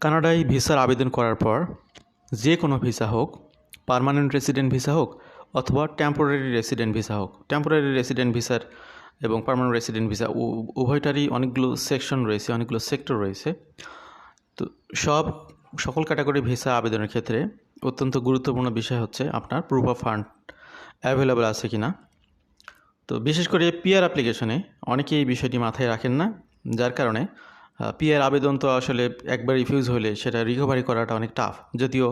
কানাডায় ভিসার আবেদন করার পর যে কোনো ভিসা হোক, পার্মানেন্ট রেসিডেন্ট ভিসা হোক অথবা টেম্পোরারি রেসিডেন্ট ভিসা হোক, টেম্পোরারি রেসিডেন্ট ভিসার এবং পার্মানেন্ট রেসিডেন্ট ভিসা উভয়টারই অনেকগুলো সেকশন রয়েছে, অনেকগুলো সেক্টর রয়েছে। তো সকল ক্যাটাগরি ভিসা আবেদনের ক্ষেত্রে অত্যন্ত গুরুত্বপূর্ণ বিষয় হচ্ছে আপনার প্রুফ অফ ফান্ড অ্যাভেলেবল আছে কি না। তো বিশেষ করে পিআর অ্যাপ্লিকেশনে অনেকেই এই বিষয়টি মাথায় রাখেন না, যার কারণে পিআর আবেদন তো আসলে একবার রিফিউজ হলে সেটা রিকভারি করাটা অনেক টাফ। যদিও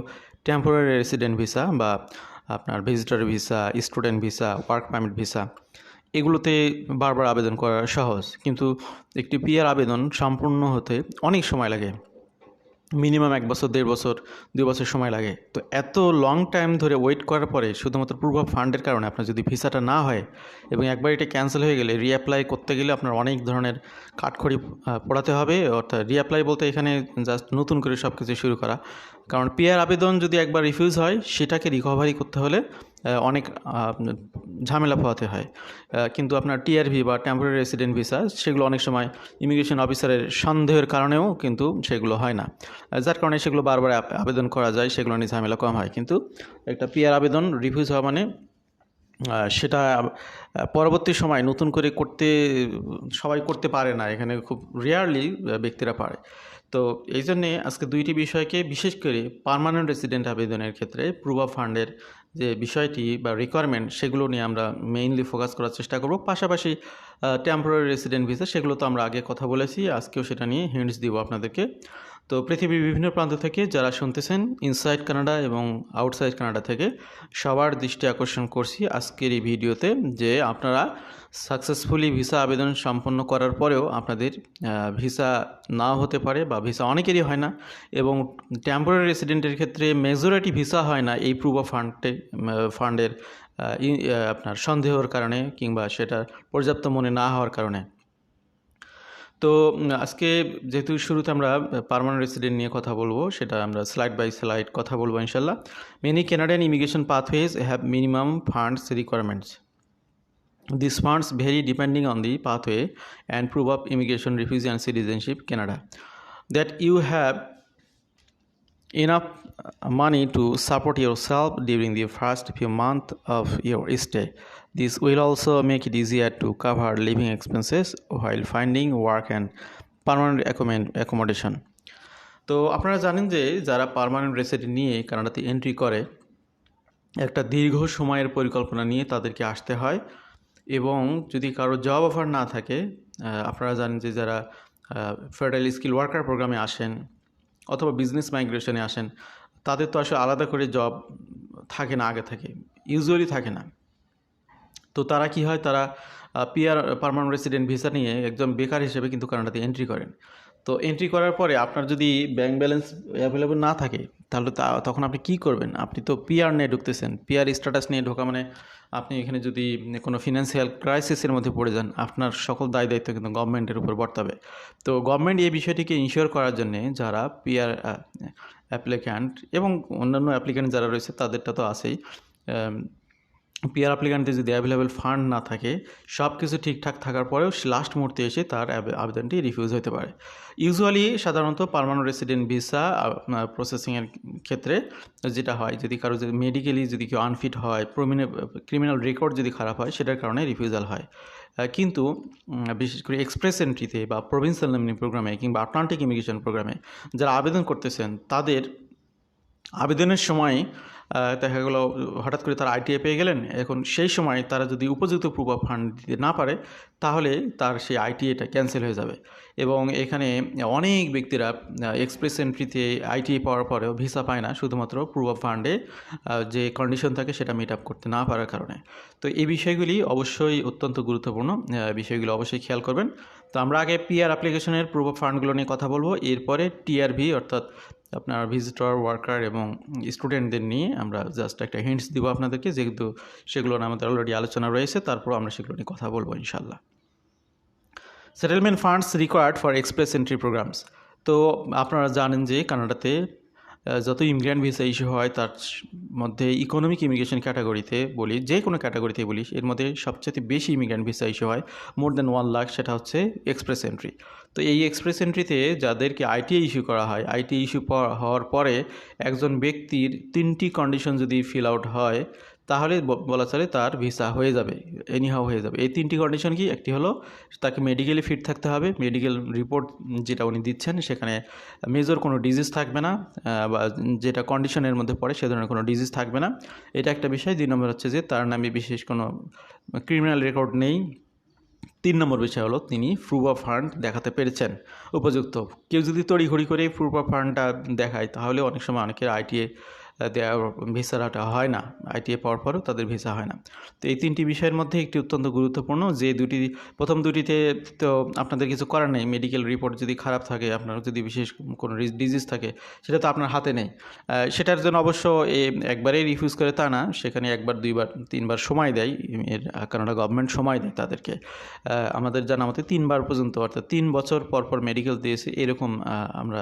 টেম্পোরারি রেসিডেন্ট ভিসা বা আপনার visitor visa, student visa, work permit visa এগুলোতে বারবার আবেদন করা সহজ, কিন্তু একটি পিআর আবেদন সম্পূর্ণ হতে অনেক সময় লাগে। মিনিমাম 1 বছর, 1.5 বছর, 2 বছর সময় লাগে। তো এত লং টাইম ধরে ওয়েট করার পরে শুধুমাত্র প্রুফ অফ ফান্ডের কারণে আপনার যদি ভিসাটা না হয় এবং একবার এটা ক্যান্সেল হয়ে গেলে রিঅ্যাপ্লাই করতে গেলে আপনার অনেক ধরনের কাঠখড়ি পোড়াতে হবে। অর্থাৎ রিঅ্যাপ্লাই বলতে এখানে জাস্ট নতুন করে সব কিছু শুরু করা। কারণ পিআর আবেদন যদি একবার রিফিউজ হয় সেটাকে রিকভারি করতে হলে অনেক ঝামেলা পোহাতে হয়। কিন্তু আপনার টিআরভি বা টেম্পোরারি রেসিডেন্ট ভিসা সেগুলো অনেক সময় ইমিগ্রেশন অফিসারের সন্দেহের কারণেও কিন্তু সেগুলো হয় না, যার কারণে সেগুলো বারবার আবেদন করা যায়, সেগুলো নিয়ে ঝামেলা কম হয়। কিন্তু একটা পিআর আবেদন রিফিউজ হওয়া মানে সেটা পরবর্তী সময় নতুন করে সবাই করতে পারে না, এখানে খুব রেয়ারলি ব্যক্তিরা পারে। তো এই জন্যে আজকে দুইটি বিষয়কে, বিশেষ করে পার্মানেন্ট রেসিডেন্ট আবেদনের ক্ষেত্রে প্রুফ অফ ফান্ডের যে বিষয়টি বা রিকোয়ারমেন্ট সেগুলো নিয়ে আমরা মেইনলি ফোকাস করার চেষ্টা করব। পাশাপাশি টেম্পোরারি রেসিডেন্ট ভিসা সেগুলো তো আমরা আগে কথা বলেছি, আজকেও সেটা নিয়ে হিন্টস দিব আপনাদেরকে। তো পৃথিবীর বিভিন্ন প্রান্ত থেকে যারা শুনতেছেন, ইনসাইড কানাডা এবং আউটসাইড কানাডা থেকে, সবার দৃষ্টি আকর্ষণ করছি আজকের এই ভিডিওতে যে আপনারা সাকসেসফুলি ভিসা আবেদন সম্পন্ন করার পরেও আপনাদের ভিসা নাও হতে পারে বা ভিসা অনেকেরই হয় না, এবং টেম্পোরারি রেসিডেন্টের ক্ষেত্রে মেজরিটি ভিসা হয় না এই প্রুফ অফ ফান্ডের আপনার সন্দেহের কারণে কিংবা সেটা পর্যাপ্ত মনে না হওয়ার কারণে। তো আজকে যেহেতু শুরুতে আমরা পার্মানেন্ট রেসিডেন্ট নিয়ে কথা বলবো, সেটা আমরা স্লাইড বাই স্লাইড কথা বলবো ইনশাল্লাহ। Many Canadian immigration pathways have minimum funds requirements. These funds vary depending on the pathway and proof of immigration, refugee and citizenship Canada. That you have enough money to support yourself during the first few months of your stay. This will also make it easier to cover living expenses while finding work and permanent accommodation. তো আপনারা জানেন যে যারা permanent resident নিয়ে কানাডাতে entry করে, একটা দীর্ঘ সময়ের পরিকল্পনা নিয়ে তাদেরকে আসতে হয়, এবং যদি কারো জব অফার না থাকে, আপনারা জানেন যে যারা ফেডারেল স্কিল ওয়ার্কার প্রোগ্রামে আসেন অথবা বিজনেস মাইগ্রেশনে আসেন, তাদের তো আসলে আলাদা করে জব থাকে না, আগে থেকে ইউজুয়ালি থাকে না। তো তারা কি হয়, তারা পিআর পার্মানেন্ট রেসিডেন্ট ভিসা নিয়ে একজন বেকার হিসেবে কিন্তু কানাডাতে এন্ট্রি করেন। তো এন্ট্রি করার পরে আপনার যদি ব্যাংক ব্যালেন্স অ্যাভেলেবল না থাকে, তাহলে তখন আপনি কি করবেন? আপনি তো পিআর নিয়ে ঢুকতেছেন, পিআর স্ট্যাটাস নিয়ে ঢোকা মানে আপনি এখানে যদি কোনো ফিনান্সিয়াল ক্রাইসিসের মধ্যে পড়ে যান, আপনার সকল দায় দায়িত্ব কিন্তু গভর্নমেন্টের উপর বর্তাবে। তো গভর্নমেন্ট এই বিষয়টিকে ইনশিওর করার জন্যে যারা পিআর অ্যাপ্লিক্যান্ট এবং অন্যান্য অ্যাপ্লিক্যান্ট যারা রয়েছে তাদেরটা তো আছেই, পিআর অ্যাপ্লিক্যান্টদের যদি অ্যাভেলেবেল ফান্ড না থাকে, সব কিছু ঠিকঠাক থাকার পরেও লাস্ট মুহূর্তে এসে তার আবেদনটি রিফিউজ হতে পারে। ইউজুয়ালি সাধারণত পার্মানেন্ট রেসিডেন্ট ভিসা প্রসেসিংয়ের ক্ষেত্রে যেটা হয়, যদি কারো যদি মেডিকেলি যদি কেউ আনফিট হয়, ক্রিমিনাল রেকর্ড যদি খারাপ হয়, সেটার কারণে রিফিউজাল হয়। কিন্তু বিশেষ করে এক্সপ্রেস এন্ট্রিতে বা প্রভিন্সিয়াল নমিনি প্রোগ্রামে কিংবা আটলান্টিক ইমিগ্রেশন প্রোগ্রামে যারা আবেদন করতেছেন, তাদের আবেদনের সময় দেখা গেলো হঠাৎ করে তারা আইটিআই পেয়ে গেলেন, এখন সেই সময় তারা যদি উপযুক্ত প্রুফ অফ ফান্ড দিতে না পারে, তাহলে তার সেই আইটিআইটা ক্যান্সেল হয়ে যাবে। এবং এখানে অনেক ব্যক্তিরা এক্সপ্রেস এন্ট্রিতে আইটিআই পাওয়ার পরেও ভিসা পায় না, শুধুমাত্র প্রুফ অফ ফান্ডে যে কন্ডিশন থাকে সেটা মিট আপ করতে না পারার কারণে। তো এই বিষয়গুলি অবশ্যই অত্যন্ত গুরুত্বপূর্ণ, বিষয়গুলো অবশ্যই খেয়াল করবেন। তো আমরা আগে পিআর অ্যাপ্লিকেশনের প্রুফ অফ ফান্ডগুলো নিয়ে কথা বলবো, এরপরে টিআরভি অর্থাৎ আপনার ভিজিটর, ওয়ার্কার এবং স্টুডেন্টদের নিয়ে আমরা জাস্ট একটা হিন্টস দিব আপনাদেরকে, যেহেতু সেগুলো আমাদের অলরেডি আলোচনা রয়েছে, তারপর আমরা সেগুলো নিয়ে কথা বলবো ইনশাল্লাহ। Settlement funds required for express entry programs. তো আপনারা জানেন যে কানাডাতে যত ইমিগ্রেন্ট ভিসা ইস্যু হয় তার মধ্যে ইকোনমিক ইমিগ্রেশন ক্যাটাগরিতে বলি, যে কোনো ক্যাটাগরিতে বলি, এর মধ্যে সবচেয়ে বেশি ইমিগ্রেন্ট ভিসা ইস্যু হয়, মোর দ্যান 1 লাখ, সেটা হচ্ছে এক্সপ্রেস এন্ট্রি। তো এই এক্সপ্রেস এন্ট্রিতে যাদেরকে আইটিআই ইস্যু করা হয়, আইটিআই ইস্যু হওয়ার পরে একজন ব্যক্তির 3টি কন্ডিশন যদি ফিল আউট হয়, তাহলে বলা চলে তার ভিসা হয়ে যাবে, এনিহাও হয়ে যাবে। এই 3টি কন্ডিশন কি? একটি হলো তাকে মেডিকেলি ফিট থাকতে হবে, মেডিকেল রিপোর্ট যেটা উনি দিচ্ছেন সেখানে মেজর কোনো ডিজিজ থাকবে না, বা যেটা কন্ডিশনের মধ্যে পড়ে সে ধরনের কোনো ডিজিজ থাকবে না, এটা একটা বিষয়। 2 নম্বর হচ্ছে যে তার নামে বিশেষ কোনো ক্রিমিনাল রেকর্ড নেই। 3 নম্বর বিষয় হলো তিনি প্রুফ অফ ফান্ড দেখাতে পেরেছেন উপযুক্ত। কেউ যদি তড়িঘড়ি করে প্রুফ অফ ফান্ডটা দেখায়, তাহলে অনেক সময় অনেকের আইটিএ দেওয়ার ভিসাটা হয় না, আইটিএ পাওয়ার পরেও তাদের ভিসা হয় না। তো এই 3টি বিষয়ের মধ্যে একটি অত্যন্ত গুরুত্বপূর্ণ, যে প্রথম দুটিতে তো আপনাদের কিছু করার নেই। মেডিকেল রিপোর্ট যদি খারাপ থাকে, আপনার যদি বিশেষ কোনো ডিজিজ থাকে, সেটা তো আপনার হাতে নেই। সেটার জন্য অবশ্য একবারেই রিফিউজ করে তা না, সেখানে 1বার 2বার 3বার সময় দেয়, কানাডা গভর্নমেন্ট সময় দেয় তাদেরকে। আমাদের জানা মতে 3বার পর্যন্ত, অর্থাৎ 3 বছর পর পর মেডিকেল দিয়েছে, এরকম আমরা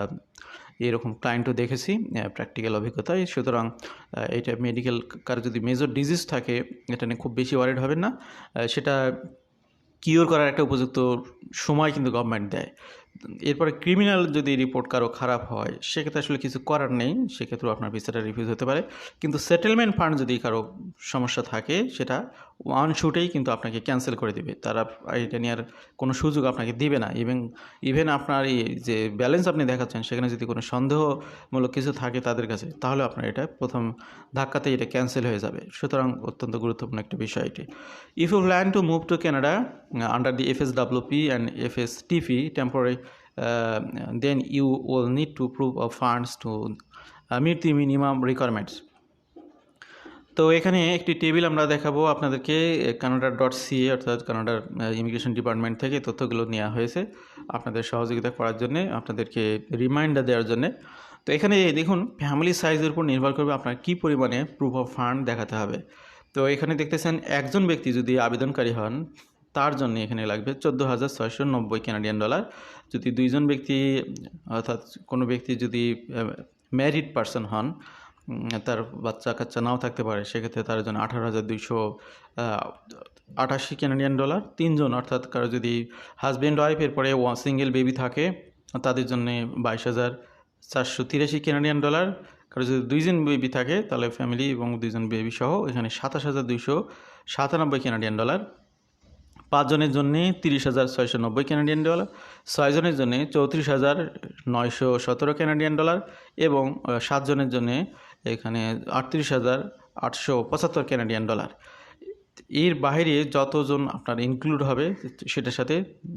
এরকম ক্লায়েন্টও দেখেছি প্র্যাকটিক্যাল অভিজ্ঞতায়। সুতরাং এটা মেডিকেল কার যদি মেজর ডিজিজ থাকে, এটা নিয়ে খুব বেশি ওয়ারিড হবেন না। সেটা কিওর করার একটা উপযুক্ত সময় কিন্তু গভর্নমেন্ট দেয়। এরপরে ক্রিমিনাল যদি রিপোর্ট কারো খারাপ হয়, সেক্ষেত্রে আসলে কিছু করার নেই, সেক্ষেত্রেও আপনার ভিসাটা রিফিউজ হতে পারে। কিন্তু সেটেলমেন্ট ফান্ড যদি কারো সমস্যা থাকে, সেটা ওয়ান শুটেই কিন্তু আপনাকে ক্যান্সেল করে দেবে, তারা এটা নেওয়ার কোনো সুযোগ আপনাকে দিবে না। ইভেন আপনার এই যে ব্যালেন্স আপনি দেখাচ্ছেন, সেখানে যদি কোনো সন্দেহমূলক কিছু থাকে তাদের কাছে, তাহলে আপনার এটা প্রথম ধাক্কাতেই এটা ক্যান্সেল হয়ে যাবে। সুতরাং অত্যন্ত গুরুত্বপূর্ণ একটা বিষয় এটি। If you plan to move to Canada under the FSWP and FSTP temporary, then you will need to prove of funds to meet the minimum requirements. তো এখানে একটি টেবিল আমরা দেখাবো আপনাদেরকে, canada.ca অর্থাৎ কানাডার ইমিগ্রেশন ডিপার্টমেন্ট থেকে তথ্যগুলো নেওয়া হয়েছে আপনাদের সহযোগিতা করার জন্য, আপনাদেরকে রিমাইন্ডার দেওয়ার জন্য। তো এখানে দেখুন, ফ্যামিলি সাইজের উপর নির্ভর করবে আপনার কী পরিমাণে প্রুফ অফ ফান্ড দেখাতে হবে। তো এখানে দেখতেছেন একজন ব্যক্তি যদি আবেদনকারী হন, তার জন্য এখানে লাগবে 14,690 কানাডিয়ান ডলার। যদি 2জন ব্যক্তি, অর্থাৎ কোনো ব্যক্তি যদি ম্যারিড পারসন হন, তার বাচ্চা কাচ্চা নাও থাকতে পারে, সেক্ষেত্রে তার জন্য 18,288 কানাডিয়ান ডলার। 3জন, অর্থাৎ কারো যদি হাজব্যান্ড ওয়াইফ এরপরে সিঙ্গেল বেবি থাকে, তাদের জন্য 22,483 কানাডিয়ান ডলার। কারো যদি 2জন বেবি থাকে, তাহলে ফ্যামিলি এবং 2জন বেবি সহ এখানে 27,297 কানাডিয়ান ডলার। 5 জনের জন্যে 30,690 কানাডিয়ান ডলার, 6 জনের জন্যে 34,917 কানাডিয়ান ডলার, এবং 7 জনের জন্যে এখানে 38,875 কানাডিয়ান ডলার। এর বাইরে যতজন আপনার ইনক্লুড হবে, সেটার সাথে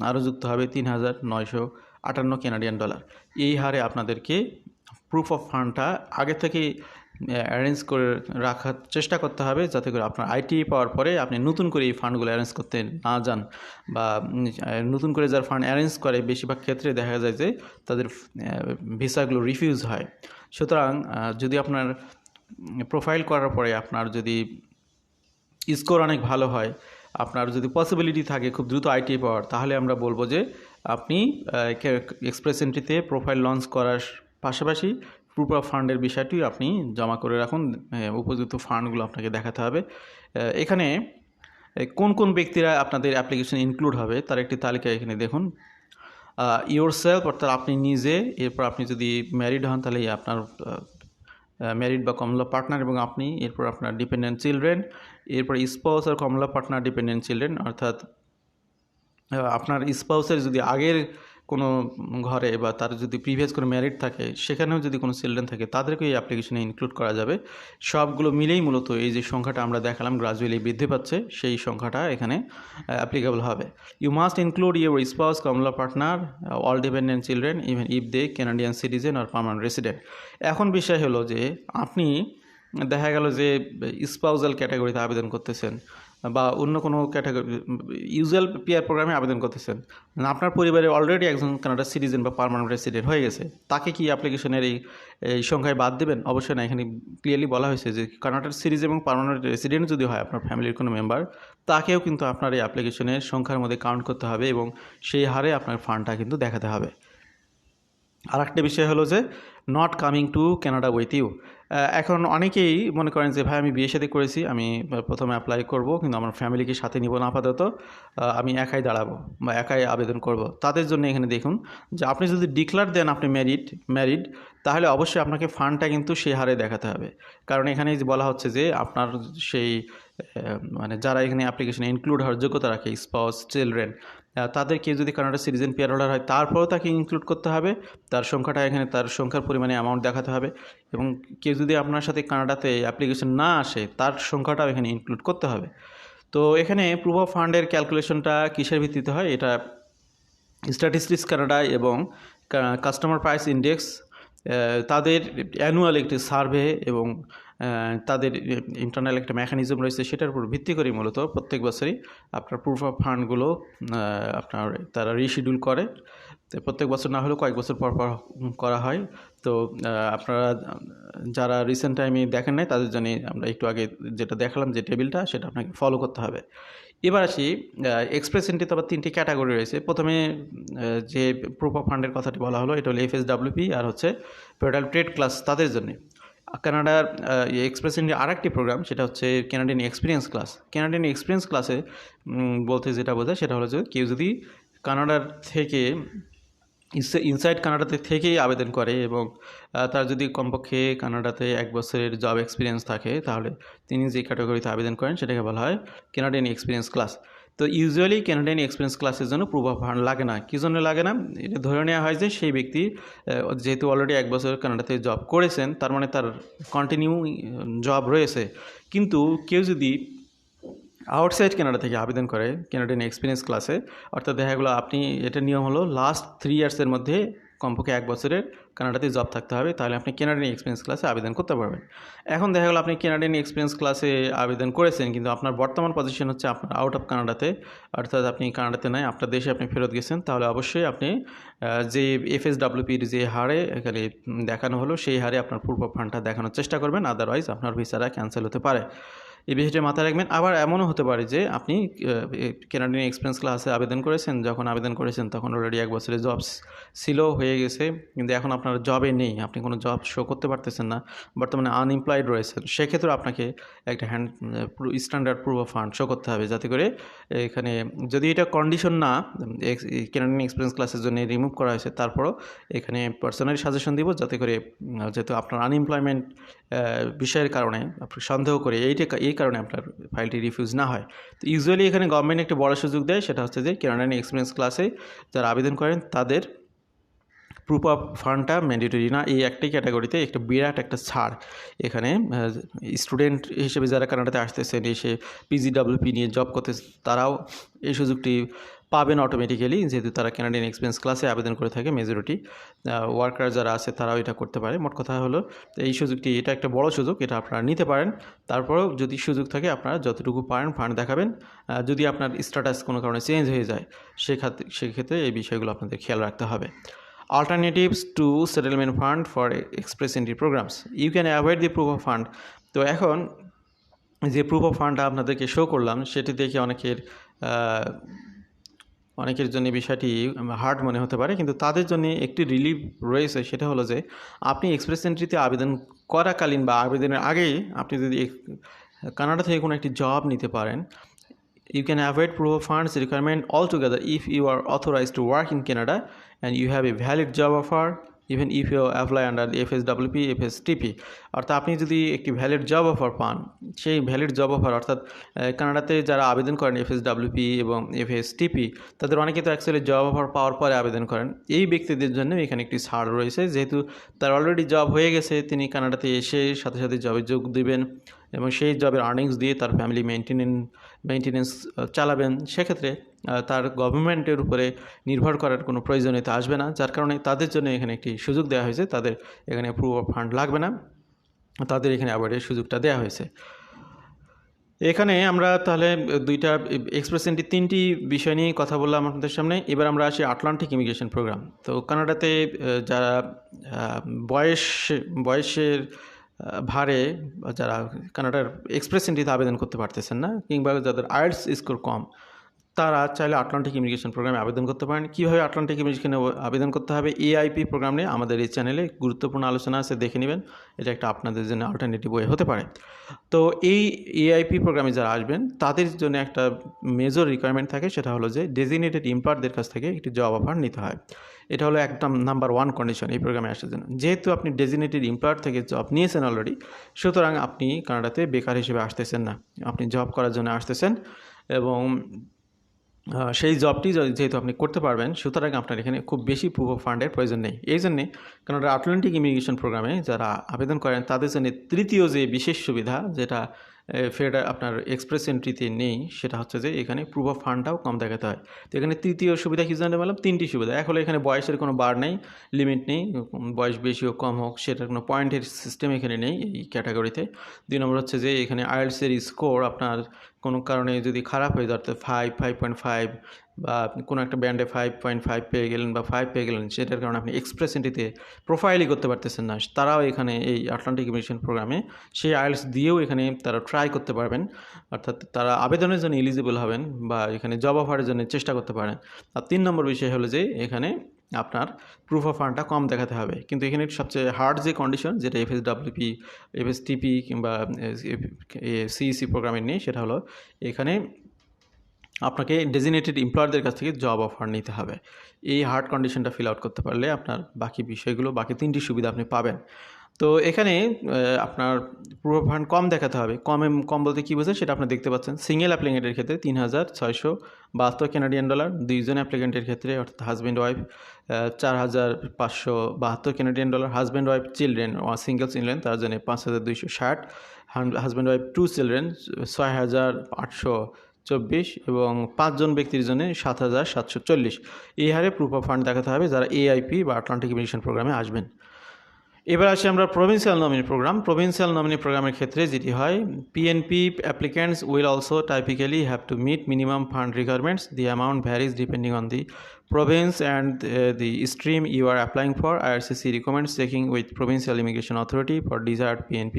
আরও যুক্ত হবে 3,958 কানাডিয়ান ডলার। এই হারে আপনাদেরকে প্রুফ অফ ফান্ডটা আগে থেকে অ্যারেঞ্জ করে রাখার চেষ্টা করতে হবে, যাতে করে আপনার আইটিআই পাওয়ার পরে আপনি নতুন করে এই ফান্ডগুলো অ্যারেঞ্জ করতে না যান, বা নতুন করে যারা ফান্ড অ্যারেঞ্জ করে, বেশিরভাগ ক্ষেত্রে দেখা যায় যে তাদের ভিসাগুলো রিফিউজ হয়। সুতরাং যদি আপনার প্রোফাইল করার পরে আপনার যদি স্কোর অনেক ভালো হয়, আপনার যদি পসিবিলিটি থাকে খুব দ্রুত আইটিআই পাওয়ার, তাহলে আমরা বলবো যে আপনি এক্সপ্রেস এন্ট্রিতে প্রোফাইল লঞ্চ করার পাশাপাশি প্রুফ অফ ফান্ডের বিষয়টি আপনি জমা করে রাখুন। উপযুক্ত ফান্ডগুলো আপনাকে দেখাতে হবে। এখানে কোন কোন ব্যক্তিরা আপনাদের অ্যাপ্লিকেশন ইনক্লুড হবে তার একটি তালিকা এখানে দেখুন। ইয়োরসেলফ, অর্থাৎ আপনি নিজে, এরপর আপনি যদি ম্যারিড হন তাহলে আপনার ম্যারিড বা কমলা পার্টনার এবং আপনি, এরপর আপনার ডিপেন্ডেন্ট চিলড্রেন, এরপর স্পাউস আর কমলা পার্টনার ডিপেন্ডেন্ট চিলড্রেন, অর্থাৎ আপনার স্পাউসের যদি আগের কোনো ঘরে বা তার যদি প্রিভিয়াস কোনো ম্যারিড থাকে, সেখানেও যদি কোনো চিলড্রেন থাকে, তাদেরকে এই অ্যাপ্লিকেশনে ইনক্লুড করা যাবে। সবগুলো মিলেই মূলত এই যে সংখ্যাটা আমরা দেখালাম গ্রাজুয়ালি বৃদ্ধি পাচ্ছে, সেই সংখ্যাটা এখানে অ্যাপ্লিকেবল হবে। You must include your spouse, common law partner, all dependent children, even if they Canadian citizen or permanent resident. এখন বিষয় হলো যে আপনি দেখা গেল যে স্পাউজাল ক্যাটাগরিতে আবেদন করতেছেন, বা অন্য কোনো ক্যাটাগরি ইউজুয়াল পিআর প্রোগ্রামে আবেদন করতেছেন, আপনার পরিবারে অলরেডি একজন কানাডা সিটিজেন বা পার্মানেন্ট রেসিডেন্ট হয়ে গেছে, তাকে কি অ্যাপ্লিকেশনের এই সংখ্যায় বাদ দেবেন? অবশ্যই না। এখানে ক্লিয়ারলি বলা হয়েছে যে কানাডার সিটিজেন এবং পার্মানেন্ট রেসিডেন্ট যদি হয় আপনার ফ্যামিলির কোনো মেম্বার, তাকেও কিন্তু আপনার এই অ্যাপ্লিকেশনের সংখ্যার মধ্যে কাউন্ট করতে হবে, এবং সেই হারে আপনার ফান্ডটা কিন্তু দেখাতে হবে। আর একটা বিষয় হলো যে not coming to Canada with you. এখন অনেকেই মনে করেন যে ভাই আমি বিয়ে শাদী করেছি, আমি প্রথমে অ্যাপ্লাই করব কিন্তু আমার ফ্যামিলিকে সাথে নিব না আপাতত, আমি একাই দাঁড়াবো বা একাই আবেদন করব। তাদের জন্য এখানে দেখুন যে আপনি যদি ডিক্লার দেন আপনি ম্যারিড, তাহলে অবশ্যই আপনাকে ফান্ডটা কিন্তু সেই হারে দেখাতে হবে। কারণ এখানে যে বলা হচ্ছে যে আপনার সেই মানে যারা এখানে অ্যাপ্লিকেশনে ইনক্লুড হওয়ার যোগ্যতা রাখে, স্পাউস, চিলড্রেন, তাদের কেউ যদি কানাডা সিটিজেন পিআর হোল্ডার হয় তারপরেও তাকে ইনক্লুড করতে হবে, তার সংখ্যাটা এখানে তার সংখ্যার পরিমাণে অ্যামাউন্ট দেখাতে হবে। এবং কেউ যদি আপনার সাথে কানাডাতে অ্যাপ্লিকেশন না আসে তার সংখ্যাটাও এখানে ইনক্লুড করতে হবে। তো এখানে প্রুফ অফ ফান্ডের ক্যালকুলেশনটা কিসের ভিত্তিতে হয়, এটা স্ট্যাটিস্টিক্স কানাডা এবং কাস্টমার প্রাইস ইন্ডেক্স তাদের অ্যানুয়াল একটি সার্ভে এবং তাদের ইন্টারনাল একটা মেকানিজম রয়েছে, সেটার উপর ভিত্তি করে মূলত প্রত্যেক বছরই আপনার প্রুফ অফ ফান্ডগুলো আপনার তারা রিশিডিউল করে। তো প্রত্যেক বছর না হলেও কয়েক বছর পর পর করা হয়। তো আপনারা যারা রিসেন্ট টাইমে দেখেন নাই তাদের জন্য আমরা একটু আগে যেটা দেখালাম যে টেবিলটা, সেটা আপনাকে ফলো করতে হবে। এবার আসি এক্সপ্রেস এন্ট্রিতে আবার 3টি ক্যাটাগরি রয়েছে। প্রথমে যে প্রুফ অফ ফান্ডের কথাটি বলা হলো এটা হলো এফএসডব্লিউপি আর হচ্ছে ফেডারেল ট্রেড ক্লাস, তাদের জন্য। কানাডার এক্সপ্রেস এন্ট্রি আরেকটি প্রোগ্রাম, সেটা হচ্ছে Canadian experience class. Canadian experience ক্লাসে বলতে যেটা বোঝায় সেটা হলো যে কেউ যদি কানাডার থেকে ইনসাইড কানাডাতে থেকেই আবেদন করে এবং তার যদি কমপক্ষে কানাডাতে 1 বছরের জব এক্সপিরিয়েন্স থাকে, তাহলে তিনি যে ক্যাটাগরিতে আবেদন করেন সেটাকে বলা হয় ক্যানাডিয়ান এক্সপিরিয়েন্স ক্লাস। তো ইউজুয়ালি ক্যানাডিয়ান এক্সপিরিয়েন্স ক্লাসের জন্য প্রুফ অফ ফান্ড লাগে না। কী জন্য লাগে না? এটা ধরে নেওয়া হয় যে সেই ব্যক্তি যেহেতু অলরেডি 1 বছর কানাডাতে জব করেছেন, তার মানে তার কন্টিনিউ জব রয়েছে। কিন্তু কেউ যদি আউটসাইড কানাডা থেকে আবেদন করে ক্যানাডিয়ান এক্সপিরিয়েন্স ক্লাসে, অর্থাৎ দেখা গেলো আপনি, এটা নিয়ম হলো লাস্ট 3 ইয়ার্সের মধ্যে কমপক্ষে 1 বছরের কানাডাতে জব থাকতে হবে, তাহলে আপনি ক্যানাডিয়ান এক্সপিরিয়েন্স ক্লাসে আবেদন করতে পারবেন। এখন দেখা গেলো আপনি ক্যানাডিয়ান এক্সপিরিয়েন্স ক্লাসে আবেদন করেছেন কিন্তু আপনার বর্তমান পজিশন হচ্ছে আপনার আউট অফ কানাডাতে, অর্থাৎ আপনি কানাডাতে নাই, আপনার দেশে আপনি ফেরত গেছেন, তাহলে অবশ্যই আপনি যে এফএসডব্লিউপির যে হারে এখানে দেখানো হলো সেই হারে আপনার প্রুফ অফ ফান্ডটা দেখানোর চেষ্টা করবেন, আদারওয়াইজ আপনার ভিসাটা ক্যান্সেল হতে পারে। এই বিষয়টি মাথায় রাখবেন। আবার এমনও হতে পারে যে আপনি ক্যানাডিয়ান এক্সপিরিয়েন্স ক্লাসে আবেদন করেছেন, যখন আবেদন করেছেন তখন অলরেডি 1 বছরের জব ছিল হয়ে গেছে, কিন্তু এখন আপনার জবে নেই, আপনি কোনো জব শো করতে পারতেছেন না, বর্তমানে আনএমপ্লয়েড রয়েছেন। সেক্ষেত্রে আপনাকে একটা standard proof of fund show করতে হবে, যাতে করে এখানে যদি এটা কন্ডিশন না ক্যানাডিয়ান এক্সপিরিয়েন্স ক্লাসের জন্য রিমুভ করা হয়েছে, তারপরও এখানে পার্সোনালি সাজেশন দিব যাতে করে যেহেতু আপনার আনএমপ্লয়মেন্ট বিষয়ের কারণে আপনি সন্দেহ করে এই কারণে আপনার ফাইলটি রিফিউজ না হয়। তো ইউজুয়ালি এখানে গভর্নমেন্ট একটা বড় সুযোগ দেয়, সেটা হচ্ছে যে ক্যানাডিয়ান এক্সপিরিয়েন্স ক্লাসে যারা আবেদন করেন তাদের প্রুফ অফ ফান্ডটা ম্যান্ডেটরি না। এই একটি ক্যাটাগরিতে একটা বিরাট একটা ছাড় এখানে স্টুডেন্ট হিসেবে যারা কানাডাতে আসতেছেন, এসে পিজিডব্লিউপি নিয়ে জব করতে, তারাও এই সুযোগটি পাবেন অটোমেটিক্যালি, যেহেতু তারা ক্যানাডিয়ান এক্সপিরিয়েন্স ক্লাসে আবেদন করে থাকে। মেজরিটি ওয়ার্কার যারা আছে তারাও এটা করতে পারে। মোট কথা হলো এই সুযোগটি, এটা একটা বড় সুযোগ, এটা আপনারা নিতে পারেন। তারপরেও যদি সুযোগ থাকে আপনারা যতটুকু পারেন ফান্ড দেখাবেন। যদি আপনার স্ট্যাটাস কোনো কারণে চেঞ্জ হয়ে যায় সেক্ষেত্রে এই বিষয়গুলো আপনাদের খেয়াল রাখতে হবে। Alternatives to settlement fund for express entry programs. You can avoid the proof of fund. তো এখন যে প্রুফ অফ ফান্ডটা আপনাদেরকে শো করলাম সেটি দেখে অনেকের জন্য বিষয়টি হার্ড মনে হতে পারে, কিন্তু তাদের জন্য একটি রিলিফ রয়েছে। সেটা হলো যে আপনি এক্সপ্রেস এন্ট্রিতে আবেদন করাকালীন বা আবেদনের আগেই আপনি যদি কানাডা থেকে কোনো একটি জব নিতে পারেন, you can avoid proof of funds requirement altogether if you are authorized to work in Canada and you have a valid job offer, even if you apply under the FSWP, FSTP. অর্থাৎ আপনি যদি একটি valid job offer পান, সেই valid job offer অর্থাৎ কানাডাতে যারা আবেদন করেন FSWP এবং FSTP, তাদের অনেকে তো অ্যাকচুয়ালি জব অফার পাওয়ার পরে আবেদন করেন। এই ব্যক্তিদের জন্য এখানে একটি ছাড় রয়েছে, যেহেতু তার অলরেডি জব হয়ে গেছে, তিনি কানাডাতে এসে সাথে সাথে জবে যোগ দেবেন এবং সেই জবের আর্নিংস দিয়ে তার ফ্যামিলি মেনটেনেন্স চালাবেন। সেক্ষেত্রে তার গভর্নমেন্টের উপরে নির্ভর করার কোনো প্রয়োজনীয়তা আসবে না, যার কারণে তাদের জন্য এখানে একটি সুযোগ দেওয়া হয়েছে। তাদের এখানে প্রুফ অফ ফান্ড লাগবে না, তাদের এখানে অ্যাওয়ার্ডের সুযোগটা দেওয়া হয়েছে। এখানে আমরা তাহলে দুইটা এক্সপ্রেস এন্ট্রি 3টি বিষয় নিয়ে কথা বললাম আপনাদের সামনে। এবার আমরা আসি আটলান্টিক ইমিগ্রেশন প্রোগ্রাম। তো কানাডাতে যারা বয়সের ভারে যারা কানাডার এক্সপ্রেস এন্ট্রিতে আবেদন করতে পারতেছেন না, কিংবা যাদের আইএলটিএস স্কোর কম, তারা চাইলে আটলান্টিক ইমিগ্রেশন প্রোগ্রামে আবেদন করতে পারেন। কীভাবে আটলান্টিক ইমিগ্রেশনে আবেদন করতে হবে, এআইপি প্রোগ্রাম নিয়ে আমাদের এই চ্যানেলে গুরুত্বপূর্ণ আলোচনা আছে, দেখে নেবেন। এটা একটা আপনাদের জন্য অল্টারনেটিভ ওয়ে হতে পারে। তো এই এআইপি প্রোগ্রামে যারা আসবেন তাদের জন্য একটা মেজর রিকোয়ারমেন্ট থাকে, সেটা হলো যে ডেজিগনেটেড এমপ্লয়ারদের কাছ থেকে একটি জব অফার নিতে হয়। এটা হলো একদম নাম্বার 1 কন্ডিশন এই প্রোগ্রামে আসার জন্য। যেহেতু আপনি ডেজিগনেটেড এমপ্লয়ার থেকে জব নিয়েছেন অলরেডি, সুতরাং আপনি কানাডাতে বেকার হিসেবে আসতেছেন না, আপনি জব করার জন্য আসতেছেন এবং সেই জবটি যেহেতু আপনি করতে পারবেন, সুতরাং আপনার এখানে খুব বেশি প্রুফ অফ ফান্ডের প্রয়োজন নেই। এই জন্যে কানাডার আটলান্টিক ইমিগ্রেশন প্রোগ্রামে যারা আবেদন করেন তাদের জন্য তৃতীয় যে বিশেষ সুবিধা, যেটা আপনার এক্সপ্রেস এন্ট্রিতে নেই, সেটা হচ্ছে যে এখানে প্রুফ অফ ফান্ডটাও কম দেখাতে হয়। তো এখানে তৃতীয় সুবিধা কী জানতে পারলাম? 3টি সুবিধা। এক হলো এখানে বয়সের কোনো বার নেই, লিমিট নেই, বয়স বেশি হোক কম হোক সেটার কোনো পয়েন্টের সিস্টেম এখানে নেই এই ক্যাটাগরিতে। 2 নম্বর হচ্ছে যে এখানে আইএলটিএস এর স্কোর আপনার কোনো কারণে যদি খারাপ হয়ে যায়, 5.5 বা কোনো একটা ব্যান্ডে 5.5 পেয়ে গেলেন বা 5 পেয়ে গেলেন, সেটার কারণে আপনি এক্সপ্রেস এন্ট্রিতে প্রোফাইলই করতে পারতেছেন না, তারাও এখানে এই আটলান্টিক ইমিগ্রেশন প্রোগ্রামে সেই আইএলটিএস দিয়েও এখানে তারা ট্রাই করতে পারবেন, অর্থাৎ তারা আবেদনের জন্য এলিজিবল হবেন বা এখানে জব অফারের জন্য চেষ্টা করতে পারেন। আর 3 নম্বর বিষয় হলো যে এখানে আপনার প্রুফ অফ ফান্ডটা কম দেখাতে হবে। কিন্তু এখানে সবচেয়ে হার্ড যে কন্ডিশন, যেটা এফএসডব্লিউপি, এফএসটিপি কিংবা সিইসি প্রোগ্রামের নেই, সেটা হলো এখানে আপনাকে ডেজিগনেটেড এমপ্লয়ারদের কাছ থেকে জব অফার নিতে হবে। এই হার্ড কন্ডিশনটা ফিল আউট করতে পারলে আপনার বাকি বিষয়গুলো, বাকি 3টি সুবিধা আপনি পাবেন। তো এখানে আপনার প্রুফ অফ ফান্ড কম দেখাতে হবে। কম বলতে কী বোঝায় সেটা আপনারা দেখতে পাচ্ছেন। সিঙ্গেল অ্যাপ্লিকেন্টের ক্ষেত্রে $3,672 কানাডিয়ান ডলার, 2 জন অ্যাপ্লিকেন্টের ক্ষেত্রে অর্থাৎ husband wife $4,572 Canadian dollar, husband wife children single children তার জন্য $5,260, হাজব্যান্ড ওয়াইফ 2 চিলড্রেন 6,824 এবং 5 জন ব্যক্তির জন্য 7,740। এই হারে প্রুফ অফ ফান্ড দেখাতে হবে যারা এআইপি বা আটলান্টিক ইমিগ্রেশন প্রোগ্রামে আসবেন। এবার আসি আমরা provincial nominee program. Provincial nominee প্রোগ্রামের ক্ষেত্রে যেটি হয়, PNP applicants will also typically have to meet minimum fund requirements. The amount varies depending on the province and the stream you are applying for. IRCC recommends checking with Provincial Immigration Authority for desired PNP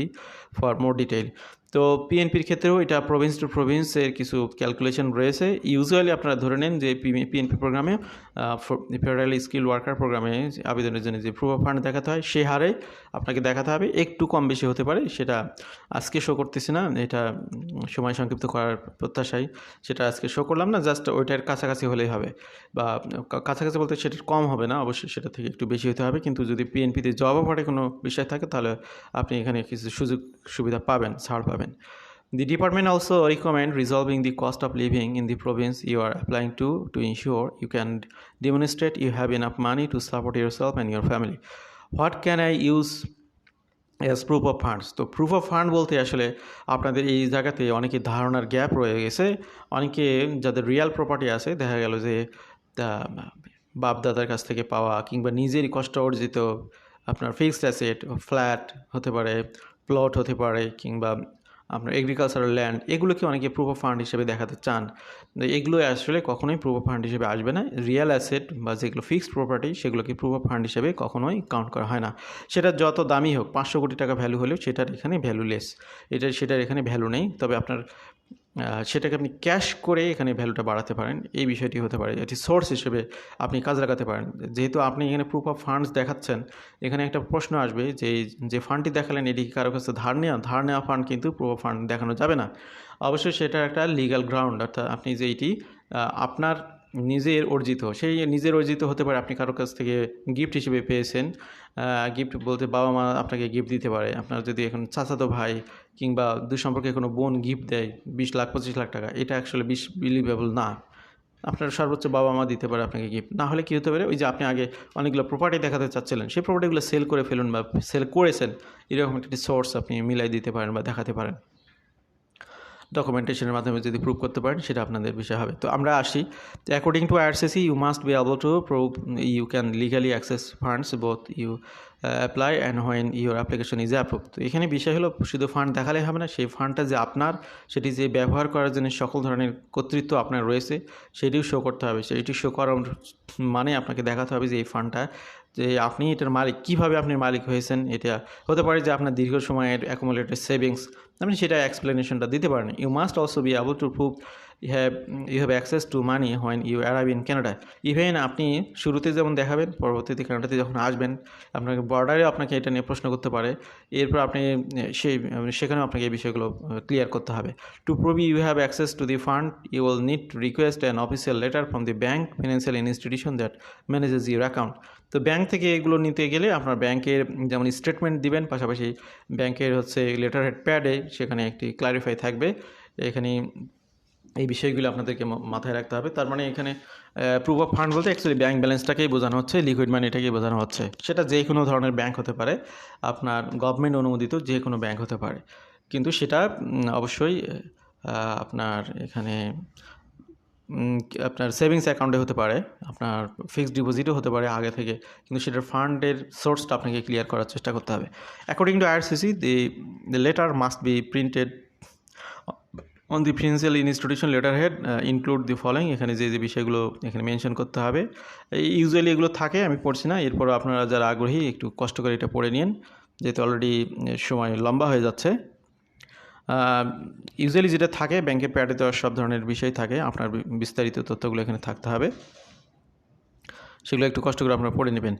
for more detail. তো পিএনপির ক্ষেত্রেও এটা province to প্রভিন্সের কিছু calculation রয়েছে। Usually আপনারা ধরে নেন যে PNP প্রোগ্রামে, ফেডারেল স্কিল ওয়ার্কার প্রোগ্রামে আবেদনের জন্য যে প্রুফ অফ ফান্ড দেখাতে হয়, সে হারে আপনাকে দেখাতে হবে। একটু কম বেশি হতে পারে, সেটা আজকে শো করতেছি না, এটা সময় সংক্ষিপ্ত করার প্রত্যাশায় সেটা আজকে শো করলাম না, জাস্ট ওইটার কাছাকাছি হলেই হবে, বা কাছাকাছি বলতে সেটা কম হবে না, অবশ্যই সেটা থেকে একটু বেশি হতে হবে। কিন্তু যদি পিএনপিতে জব অফারে কোনো বিষয় থাকে তাহলে আপনি এখানে কিছু সুযোগ সুবিধা পাবেন, ছাড় পাবেন। The department also recommend resolving the cost of living in the province you are applying to ensure you can demonstrate you have enough money to support yourself and your family. What can I use as proof of funds? তো proof of fund বলতে আসলে আপনাদের এই জায়গাতে অনেকে ধারণার gap রয়ে গেছে। অনেকে যাদের রিয়াল প্রপার্টি আছে, দেখা গেল যে বাপ দাদার কাছ থেকে পাওয়া কিংবা নিজেরই কষ্ট অর্জিত আপনার ফিক্সড অ্যাসেট, ফ্ল্যাট হতে পারে, প্লট হতে পারে, কিংবা আপনার এগ্রিকালচারাল ল্যান্ড, এগুলোকে অনেকে প্রুফ অফ ফান্ড হিসেবে দেখাতে চান। এগুলো আসলে কখনোই প্রুফ অফ ফান্ড হিসেবে আসবে না। রিয়েল অ্যাসেট বা যেগুলো ফিক্সড প্রপার্টি, সেগুলোকে প্রুফ অফ ফান্ড হিসেবে কখনোই কাউন্ট করা হয় না। সেটা যত দামি হোক, 500 কোটি টাকা ভ্যালু হলেও সেটার এখানে ভ্যালুলেস, সেটার এখানে ভ্যালু নেই। তবে আপনার সেটাকে আপনি ক্যাশ করে এখানে ভ্যালুটা বাড়াতে পারেন, এই বিষয়টি হতে পারে, এটি সোর্স হিসেবে আপনি কাজ লাগাতে পারেন। যেহেতু আপনি এখানে প্রুফ অফ ফান্ডস দেখাচ্ছেন, এখানে একটা প্রশ্ন আসবে যে ফান্ডটি দেখালেন এটি কি কারো কাছে ধার নেওয়া ফান্ড, কিন্তু প্রুফ অফ ফান্ড দেখানো যাবে না। অবশ্যই সেটা একটা লিগ্যাল গ্রাউন্ড, অর্থাৎ আপনি যে এইটি আপনার নিজের অর্জিত, সেই নিজের অর্জিত হতে পারে, আপনি কারোর কাছ থেকে গিফট হিসেবে পেয়েছেন। গিফট বলতে বাবা মা আপনাকে গিফট দিতে পারে। আপনার যদি এখন চাচাতো ভাই কিংবা দুঃসম্পর্কে কোনো বোন গিফট দেয় 20 লাখ 25 লাখ টাকা, এটা অ্যাকচুয়ালি বিলিভেবল না। আপনার সর্বোচ্চ বাবা মা দিতে পারে আপনাকে গিফট। না হলে কী হতে পারে, ওই যে আপনি আগে অনেকগুলো প্রপার্টি দেখাতে চাচ্ছিলেন, সেই প্রপার্টিগুলো সেল করে ফেলুন বা সেল করেছেন, এরকম একটি সোর্স আপনি মিলাই দিতে পারেন বা দেখাতে পারেন। ডকুমেন্টেশনের মাধ্যমে যদি প্রুভ করতে পারেন, সেটা আপনাদের বিষয় হবে। তো আমরা আসি, according to IRCC you must be able to prove you can legally access funds both you apply and when your application is approve. তো এখানে বিষয় হলো শুধু ফান্ড দেখালেই হবে না, সেই ফান্ডটা যে আপনার, সেটি যে ব্যবহার করার জন্য সকল ধরনের কর্তৃত্ব আপনার রয়েছে, সেটিও শো করতে হবে। সেটি শো করার মানে আপনাকে দেখাতে হবে যে এই ফান্ডটা, যে আপনি এটার মালিক, কীভাবে আপনি মালিক হয়েছেন। এটা হতে পারে যে আপনার দীর্ঘ সময়ের অ্যাকুমুলেটেড সেভিংস, আপনি সেটা এক্সপ্লেনেশনটা দিতে পারেন। You must also be able to prove you have access to money when you arrive in Canada. Even আপনি শুরুতে যেমন দেখাবেন, পরবর্তীতে কানাডাতে যখন আসবেন আপনাকে বর্ডারে আপনাকে এটা নিয়ে প্রশ্ন করতে পারে, এরপর আপনি সেখানেও আপনাকে এই বিষয়গুলো ক্লিয়ার করতে হবে। To prove you have access to the fund you will need to request an official letter from the bank financial institution that manages your account. তো ব্যাংক থেকে এগুলো নিতে গেলে আপনার ব্যাংকের যেমন স্টেটমেন্ট দিবেন, পাশাপাশি ব্যাংকের লেটার হেড প্যাডে সেখানে একটি ক্লারিফাই থাকবে। এখানে এই বিষয়গুলো আপনাদেরকে মাথায় রাখতে হবে। তার মানে এখানে প্রুফ অফ ফান্ড বলতে অ্যাকচুয়ালি ব্যাংক ব্যালেন্সটাকেই বোঝানো হচ্ছে, লিকুইড মানিটাকেই বোঝানো হচ্ছে। সেটা যে কোনো ধরনের ব্যাংক হতে পারে, আপনার গভর্নমেন্ট অনুমোদিত যে কোনো ব্যাংক হতে পারে, কিন্তু সেটা অবশ্যই আপনার এখানে আপনার সেভিংস অ্যাকাউন্টে হতে পারে, আপনার ফিক্সড ডিপোজিটও হতে পারে আগে থেকে, কিন্তু সেটার ফান্ডের সোর্সটা আপনাকে ক্লিয়ার করার চেষ্টা করতে হবে। According to IRCC the letter must be printed on the financial institution letterhead include the following। এখানে যে বিষয়গুলো এখানে মেনশন করতে হবে, ইউজুয়ালি এগুলো থাকে, আমি পড়ছি না। এরপর আপনারা যারা আগ্রহী একটু কষ্ট করে এটা পড়ে নিন, যেহেতু অলরেডি সময় লম্বা হয়ে যাচ্ছে। ইউজুয়ালি যেটা থাকে ব্যাংকের প্যাডে তো সব ধরনের বিষয় থাকে, আপনার বিস্তারিত তথ্যগুলো এখানে থাকতে হবে, সেগুলো একটু কষ্ট করে আপনারা পড়ে নেবেন।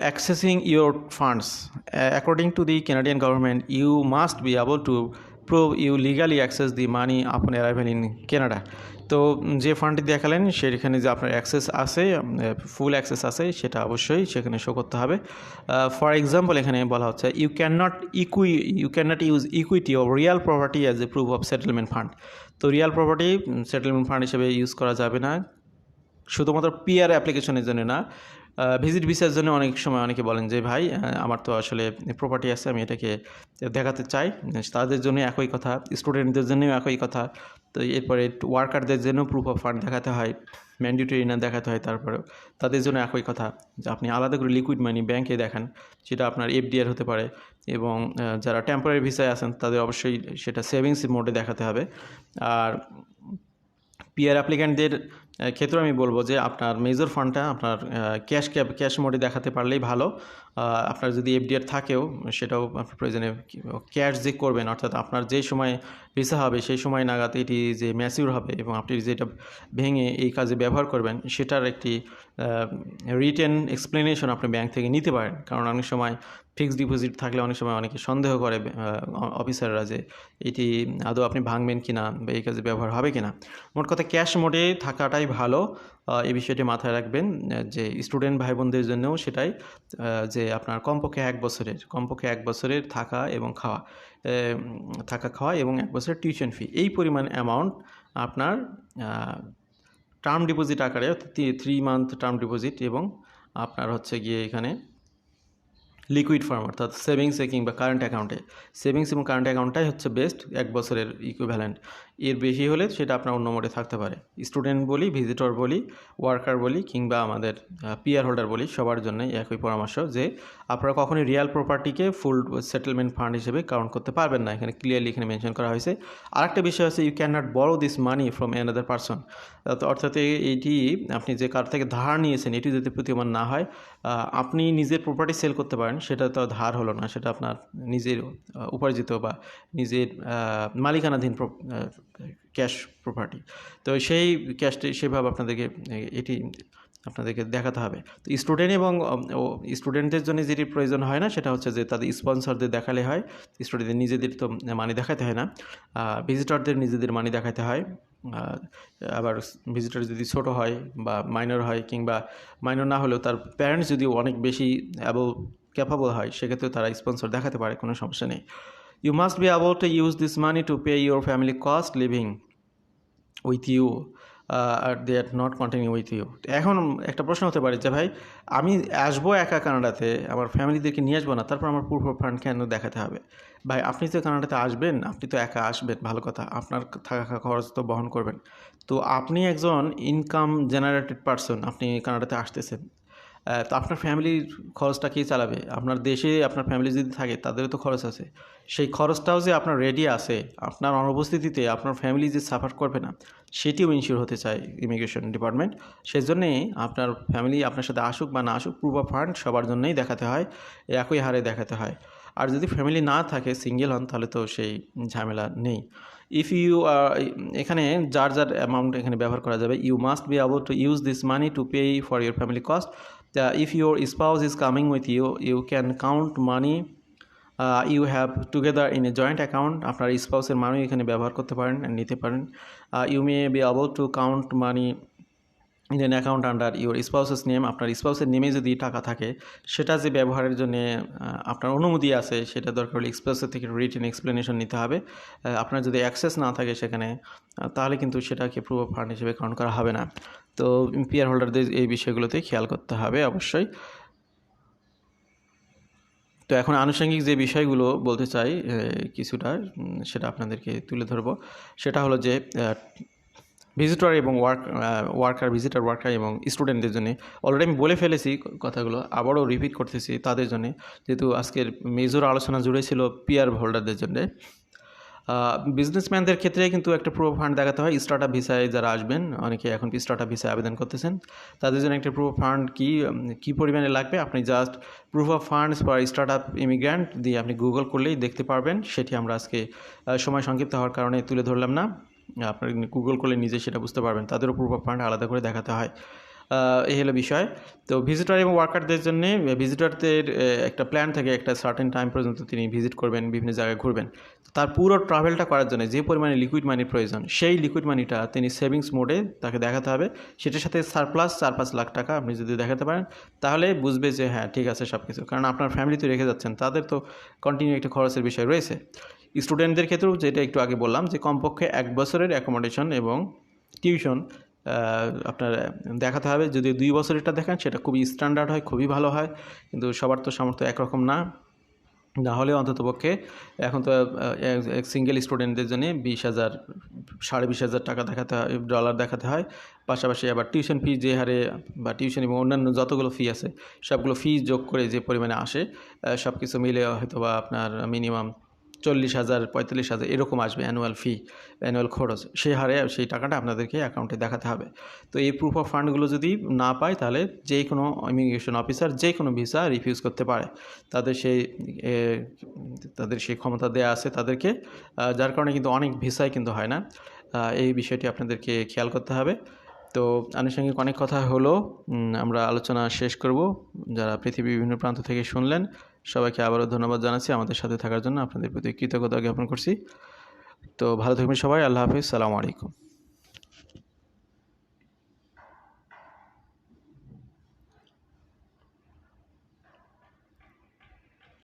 Accessing your funds according to the Canadian government you must be able to prove you legally access the money upon arrival in Canada. তো যে ফান্ডটি দেখালেন সেখানে যে আপনার অ্যাক্সেস আছে, ফুল অ্যাক্সেস আছে, সেটা অবশ্যই সেখানে শো করতে হবে। ফর এক্সাম্পল এখানে বলা হচ্ছে you can not use equity of real property as a proof of settlement fund. তো রিয়াল প্রপার্টি সেটেলমেন্ট ফান্ড হিসেবে ইউজ করা যাবে না, শুধুমাত্র পিআর অ্যাপ্লিকেশনের জন্য না, ভিজিট ভিসার জন্য অনেক সময় অনেকে বলেন যে ভাই আমার তো আসলে প্রপার্টি আছে, আমি এটাকে দেখাতে চাই, তাদের জন্য একই কথা, স্টুডেন্টদের জন্যও একই কথা। তো এরপরে ওয়ার্কারদের জন্য প্রুফ অফ ফান্ড দেখাতে হয়, ম্যান্ডেটরি না দেখাতে হয়, তারপরেও তাদের জন্য একই কথা যে আপনি আলাদা করে লিকুইড মানি ব্যাংকে দেখান, সেটা আপনার এফডিআর হতে পারে, এবং যারা টেম্পোরারি ভিসায় আছেন তাদের অবশ্যই সেটা সেভিংস মোডে দেখাতে হবে। আর পিআর অ্যাপ্লিক্যান্টদের ক্ষেত্রে আমি বলবো যে আপনার মেজর ফান্ডটা আপনার ক্যাশ মোডে দেখাতে পারলেই ভালো। আপনার যদি এফডিআর থাকেও সেটাও আপনার প্রয়োজনে ক্যাশ যে করবেন, অর্থাৎ আপনার যে সময় ভিসা হবে সেই সময় নাগাদ এটি যে ম্যাচিউর হবে এবং আপনি যেটা ভেঙে এই কাজে ব্যবহার করবেন সেটার একটি রিটেন এক্সপ্লেনেশন আপনি ব্যাংক থেকে নিতে পারেন। কারণ অনেক সময় ফিক্সড ডিপোজিট থাকলে অনেক সময় অনেকে সন্দেহ করে অফিসাররা যে এটি আদৌ আপনি ভাঙবেন কিনা বা এই কাজে ব্যবহার হবে কিনা। মোট কথা ক্যাশ মোডে থাকাটাই ভালো, এই বিষয়টি মাথায় রাখবেন। যে স্টুডেন্ট ভাই বোনদের জন্যও সেটাই, যে আপনার কমপক্ষে এক বছরের থাকা খাওয়া এবং 1 বছরের টিউশন ফি, এই পরিমাণ অ্যামাউন্ট আপনার টার্ম ডিপোজিট আকারে 3 মান্থ টার্ম ডিপোজিট, এবং আপনার গিয়ে এখানে লিকুইড ফর্ম অর্থাৎ সেভিংসে কিংবা কারেন্ট অ্যাকাউন্টে, সেভিংস এবং কারেন্ট অ্যাকাউন্টটাই হচ্ছে বেস্ট 1 বছরের ইকুইভ্যালেন্ট। এর বেশি হলে সেটা আপনার অন্য মোডে থাকতে পারে। স্টুডেন্ট বলি, ভিজিটর বলি, ওয়ার্কার বলি, কিংবা আমাদের পিআর হোল্ডার বলি, সবার জন্যই একই পরামর্শ যে আপনারা কখনোই রিয়াল প্রপার্টিকে ফুল সেটেলমেন্ট ফান্ড হিসেবে কাউন্ট করতে পারবেন না। এখানে ক্লিয়ারলি এখানে মেনশন করা হয়েছে। আরেকটা বিষয় আছে, you can not borrow this money from another person. অর্থাৎ এইটি আপনি যে কার থেকে ধার নিয়েছেন এটি যদি প্রতীয়মান না হয়, আপনি নিজের প্রপার্টি সেল করতে পারেন, সেটা তো ধার হলো না, সেটা আপনার নিজের উপার্জিত বা নিজের মালিকানাধীন ক্যাশ প্রপার্টি। তো সেই ক্যাশটি সেভাবে আপনাদেরকে দেখাতে হবে। তো স্টুডেন্ট এবং স্টুডেন্টদের জন্য যেটি প্রয়োজন হয় না সেটা হচ্ছে যে তাদের স্পন্সরদের দেখালে হয়, স্টুডেন্টদের নিজেদের তো মানি দেখাতে হয় না, ভিজিটরদের নিজেদের মানি দেখাতে হয়। আবার ভিজিটর যদি ছোট হয় বা মাইনর হয়, কিংবা মাইনর না হলেও তার প্যারেন্টস যদি অনেক বেশি ক্যাপাবল হয়, সেক্ষেত্রেও তারা স্পন্সর দেখাতে পারে, কোনো সমস্যা নেই। You must be able to use this money to pay your family cost living with you they are not continuing with you. এখন একটা প্রশ্ন হতে পারে যে ভাই আমি আসবো একা কানাডাতে, আমার ফ্যামিলিদেরকে নিয়ে আসবো না, তারপর আমার প্রুফ অফ ফান্ড কেন দেখাতে হবে? ভাই আপনি তো কানাডাতে আসবেন, আপনি তো একা আসবেন, ভালো কথা, আপনার থাকা খরচ তো বহন করবেন। তো আপনি একজন ইনকাম জেনারেটেড পারসন, আপনি কানাডাতে আসতেছেন, তো আপনার ফ্যামিলির খরচটা কে চালাবে? আপনার দেশে আপনার ফ্যামিলি যদি থাকে তাদেরও তো খরচ আছে, সেই খরচটাও যে আপনার রেডি আছে, আপনার অনুপস্থিতিতে আপনার ফ্যামিলি যে সাফার করবে না সেটিও ইনশিওর হতে চায় ইমিগ্রেশন ডিপার্টমেন্ট। সেই জন্যে আপনার ফ্যামিলি আপনার সাথে আসুক বা না আসুক, প্রুফ অফ ফান্ড সবার জন্যই দেখাতে হয়, একই হারে দেখাতে হয়। আর যদি ফ্যামিলি না থাকে, সিঙ্গেল হন, তাহলে তো সেই ঝামেলা নেই। ইফ ইউ এখানে যার যার অ্যামাউন্ট এখানে ব্যবহার করা যাবে। You must be able to use this money to pay for your family cost. If your spouse is coming with you, you can count money you have together in a joint account. আপনার স্পাউসের money এখানে ব্যবহার করতে পারেন, নিতে পারেন। You may be able to count money in an account under your spouse's name. আপনার স্পাউসের নেমে যদি টাকা থাকে, সেটা যে ব্যবহারের জন্য আপনার অনুমতি আছে, সেটা দরকার হলে স্পাউসের থেকে রিটেন এক্সপ্লেনেশন নিতে হবে। আপনার যদি অ্যাক্সেস না থাকে সেখানে, তাহলে কিন্তু সেটাকে প্রুফ অফ ফান্ড হিসেবে কাউন্ট করা হবে না। তো পিআর হোল্ডারদের এই বিষয়গুলোতে খেয়াল করতে হবে অবশ্যই। তো এখন আনুষঙ্গিক যে বিষয়গুলো বলতে চাই কিছুটা, সেটা আপনাদেরকে তুলে ধরবো। সেটা হলো যে ভিজিটর এবং ভিজিটর ওয়ার্কার এবং স্টুডেন্টদের জন্য অলরেডি আমি বলে ফেলেছি কথাগুলো, আবারও রিপিট করতেছি তাদের জন্য, যেহেতু আজকের মেজর আলোচনা জুড়ে ছিল পিআর হোল্ডারদের জন্য। বিজনেসম্যানদের ক্ষেত্রে কিন্তু একটা প্রুফ অফ ফান্ড দেখাতে হয়। স্টার্ট আপ ভিসায় যারা আসবেন, অনেকে এখন স্টার্ট আপ ভিসায় আবেদন করতেছেন, তাদের জন্য একটা প্রুফ অফ ফান্ড কী পরিমাণে লাগবে, আপনি just proof of funds for start up immigrant দিয়ে আপনি গুগল করলেই দেখতে পারবেন। সেটি আমরা আজকে সময় সংক্ষিপ্ত হওয়ার কারণে তুলে ধরলাম না। আপনার গুগল করলে নিজে সেটা বুঝতে পারবেন, তাদেরও প্রুফ অফ ফান্ড আলাদা করে দেখাতে হয়। এই হলো বিষয়। তো ভিজিটর এবং ওয়ার্কারদের জন্য, ভিজিটরদের একটা প্ল্যান থাকে, একটা সার্টেন টাইম পর্যন্ত তিনি ভিজিট করবেন, বিভিন্ন জায়গায় ঘুরবেন। তার পুরো ট্রাভেলটা করার জন্য যে পরিমাণে লিকুইড মানির প্রয়োজন, সেই লিকুইড মানিটা তিনি সেভিংস মোডে তাকে দেখাতে হবে। সেটার সাথে সারপ্লাস 4-5 লাখ টাকা আপনি যদি দেখাতে পারেন, তাহলে বুঝবে যে হ্যাঁ ঠিক আছে সব কিছু। কারণ আপনার ফ্যামিলি তো রেখে যাচ্ছেন, তাদের তো কন্টিনিউ একটা খরচের বিষয় রয়েছে। স্টুডেন্টদের ক্ষেত্রেও যেটা একটু আগে বললাম, যে কমপক্ষে 1 বছরের অ্যাকোমোডেশন এবং টিউশন আপনার দেখাতে হবে। যদি 2 বছরেরটা দেখেন, সেটা খুবই স্ট্যান্ডার্ড হয়, খুবই ভালো হয়। কিন্তু সবার তো সামর্থ্য একরকম না, না হলেও অন্ততপক্ষে এখন তো এক সিঙ্গেল স্টুডেন্টদের জন্য 20,000 20,500 টাকা দেখাতে হয়, ডলার দেখাতে হয়। পাশাপাশি আবার টিউশন ফি যে হারে, বা টিউশন এবং অন্যান্য যতগুলো ফি আছে, সবগুলো ফি যোগ করে যে পরিমাণে আসে, সব কিছু মিলে হয়তো বা আপনার মিনিমাম 40,000 45,000 এরকম আসবে অ্যানুয়াল খরচ। সেই হারে সেই টাকাটা আপনাদেরকে অ্যাকাউন্টে দেখাতে হবে। তো এই প্রুফ অফ ফান্ডগুলো যদি না পায়, তাহলে যে কোনো ইমিগ্রেশন অফিসার যে কোনো ভিসা রিফিউজ করতে পারে। তাদের সেই ক্ষমতা দেয়া আছে তাদেরকে, যার কারণে কিন্তু অনেক ভিসাই কিন্তু হয় না। এই বিষয়টি আপনাদেরকে খেয়াল করতে হবে। তো আনুষঙ্গিক অনেক কথা হলো, আমরা আলোচনা শেষ করব। যারা পৃথিবীর বিভিন্ন প্রান্ত থেকে শুনলেন, সবাইকে আবারও ধন্যবাদ জানাচ্ছি আমাদের সাথে থাকার জন্য। আপনাদের প্রতি কৃতজ্ঞতা জ্ঞাপন করছি। তো ভালো থাকবেন সবাই। আল্লাহ হাফিজ। সালামু আলাইকুম।